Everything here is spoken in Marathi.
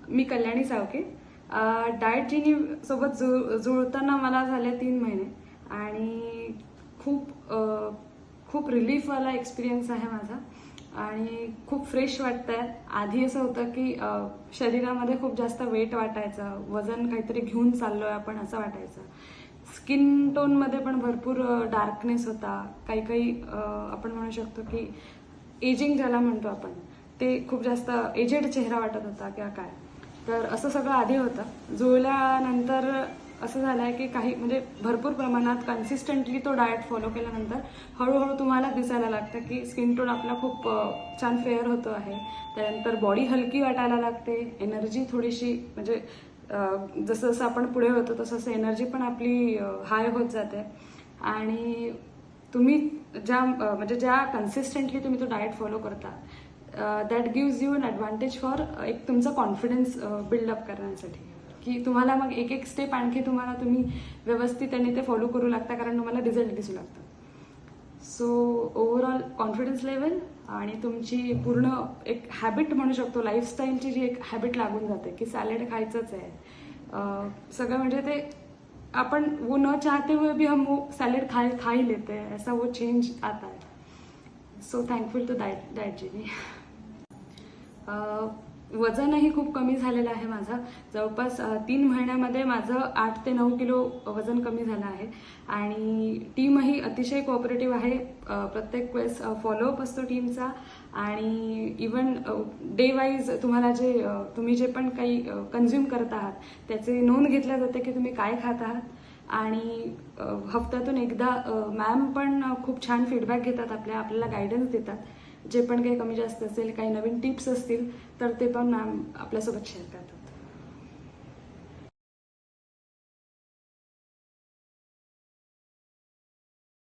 मी कल्याणी सावके. डाएट जिनी सोबत जुळताना मला झाले 3 महिने आणि खूप रिलीफवाला एक्सपिरियन्स आहे माझा आणि खूप फ्रेश वाटतंय. आधी असं होतं की शरीरामध्ये खूप जास्त वेट वाटायचं, वजन काहीतरी घेऊन चाललोय आपण असं वाटायचं. स्किन टोनमध्ये पण भरपूर डार्कनेस होता. काही आपण म्हणू शकतो की एजिंग ज्याला म्हणतो आपण, ते खूप जास्त एजेड चेहरा वाटत होता किंवा काय. तर असं सगळं आधी होतं. जुळल्यानंतर असं झालं आहे की काही म्हणजे भरपूर प्रमाणात कन्सिस्टंटली तो डाएट फॉलो केल्यानंतर हळूहळू तुम्हाला दिसायला लागतं की स्किन टोन आपला खूप छान फेअर होतो आहे. त्यानंतर बॉडी हलकी वाटायला लागते, एनर्जी थोडीशी म्हणजे जसं जसं आपण पुढे होतो तसं तसं एनर्जी पण आपली हाय होत जाते. आणि तुम्ही ज्या कन्सिस्टंटली तुम्ही तो डाएट फॉलो करता that gives you an advantage for एक तुमचा कॉन्फिडन्स बिल्डअप करण्यासाठी, की तुम्हाला मग एक एक स्टेप आणखी तुम्ही व्यवस्थितपणे ते फॉलो करू लागता कारण तुम्हाला रिझल्ट दिसू लागतात. सो ओव्हरऑल कॉन्फिडन्स लेवल आणि तुमची पूर्ण एक हॅबिट म्हणू शकतो, लाईफस्टाईलची जी एक हॅबिट लागून जाते की सॅलड खायचंच आहे. सगळं म्हणजे ते अपन वो न चाहते हुए भी हम वो सैलेड खा ही लेते हैं, ऐसा वो चेंज आता है. सो थँकफुल टू डाएट जिनी. वजनही खूप कमी झालेलं आहे माझं. जवळपास 3 महिन्यामध्ये माझं 8 ते 9 किलो वजन कमी झालं आहे आणि टीमही अतिशय कोऑपरेटिव्ह आहे. प्रत्येक वेळेस फॉलोअप असतो टीमचा आणि इवन डे वाईज तुम्ही जे पण काही कन्झ्युम करत आहात त्याची नोंद घेतल्या जाते की तुम्ही काय खात आहात. आणि हफ्त्यातून एकदा मॅम पण खूप छान फीडबॅक घेतात, आपल्याला गायडन्स देतात. जे पण काही कमी जास्त असेल, काही नवीन टिप्स असतील तर ते पण मॅम आपल्यासोबत शेअर करतात.